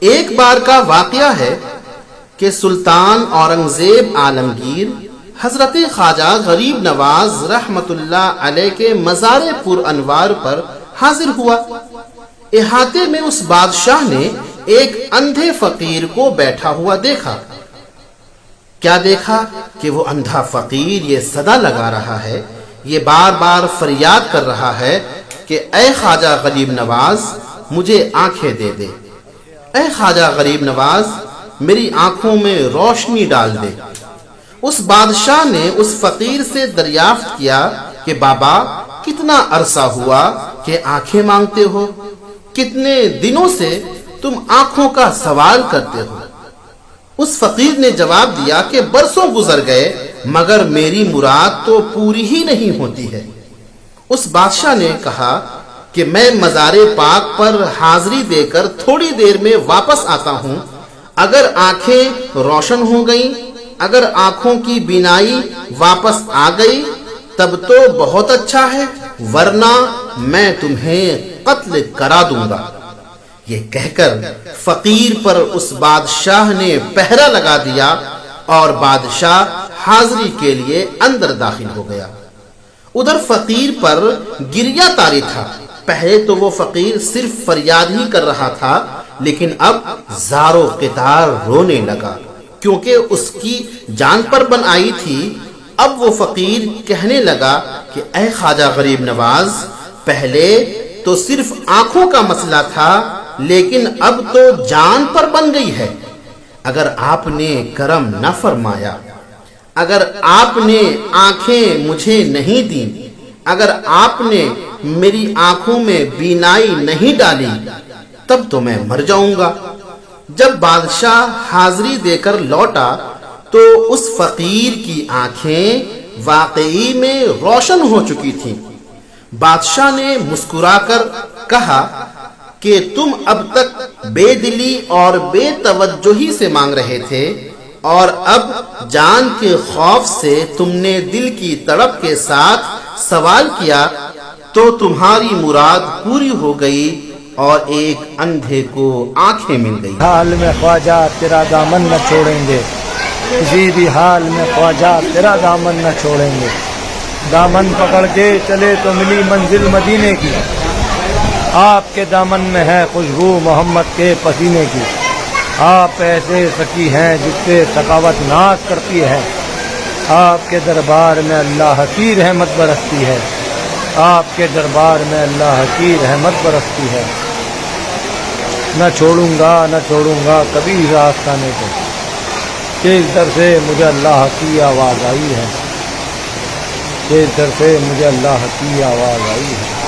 ایک بار کا واقعہ ہے کہ سلطان اورنگزیب عالمگیر حضرت خواجہ غریب نواز رحمت اللہ علیہ کے مزار پر انوار پر حاضر ہوا۔ احاطے میں اس بادشاہ نے ایک اندھے فقیر کو بیٹھا ہوا دیکھا۔ کیا دیکھا کہ وہ اندھا فقیر یہ صدا لگا رہا ہے، یہ بار بار فریاد کر رہا ہے کہ اے خواجہ غریب نواز مجھے آنکھیں دے دے، اے خواجہ غریب نواز میری آنکھوں میں روشنی ڈال دے۔ اس بادشاہ نے اس فقیر سے دریافت کیا کہ بابا کتنا عرصہ ہوا کہ آنکھیں مانگتے ہو، کتنے دنوں سے تم آنکھوں کا سوال کرتے ہو؟ اس فقیر نے جواب دیا کہ برسوں گزر گئے مگر میری مراد تو پوری ہی نہیں ہوتی ہے۔ اس بادشاہ نے کہا کہ میں مزار پاک پر حاضری دے کر تھوڑی دیر میں واپس آتا ہوں، اگر آنکھیں روشن ہو گئیں، اگر آنکھوں کی بینائی واپس آ گئی تب تو بہت اچھا ہے، ورنہ میں تمہیں قتل کرا دوں گا۔ یہ کہہ کر فقیر پر اس بادشاہ نے پہرا لگا دیا اور بادشاہ حاضری کے لیے اندر داخل ہو گیا۔ ادھر فقیر پر گریہ طاری تھا۔ پہلے تو وہ فقیر صرف فریاد ہی کر رہا تھا، لیکن اب زار و قطار رونے لگا کیونکہ اس کی جان پر بن آئی تھی۔ اب وہ فقیر کہنے لگا کہ اے خواجہ غریب نواز، پہلے تو صرف آنکھوں کا مسئلہ تھا لیکن اب تو جان پر بن گئی ہے۔ اگر آپ نے کرم نہ فرمایا، اگر آپ نے آنکھیں مجھے نہیں دیں، اگر آپ نے میری آنکھوں میں بینائی نہیں ڈالی تب تو میں مر جاؤں گا۔ جب بادشاہ حاضری دے کر لوٹا تو اس فقیر کی آنکھیں واقعی میں روشن ہو چکی تھیں۔ بادشاہ نے مسکرا کر کہا کہ تم اب تک بے دلی اور بے توجہی سے مانگ رہے تھے اور اب جان کے خوف سے تم نے دل کی تڑپ کے ساتھ سوال کیا تو تمہاری مراد پوری ہو گئی اور ایک اندھے کو آنکھیں مل گئی۔ حال میں خواجہ تیرا دامن نہ چھوڑیں گے، کسی بھی حال میں خواجہ تیرا دامن نہ چھوڑیں گے۔ دامن پکڑ کے چلے تو ملی منزل مدینے کی، آپ کے دامن میں ہے خوشبو محمد کے پسینے کی۔ آپ ایسے سکی ہیں جس پہ سخاوت ناز کرتی ہے، آپ کے دربار میں اللہ کی رحمت برستی ہے، آپ کے دربار میں اللہ کی رحمت برستی ہے۔ نہ چھوڑوں گا کبھی راستانے کو، تیز در سے مجھے اللہ کی آواز آئی ہے، تیز در سے مجھے اللہ کی آواز آئی ہے۔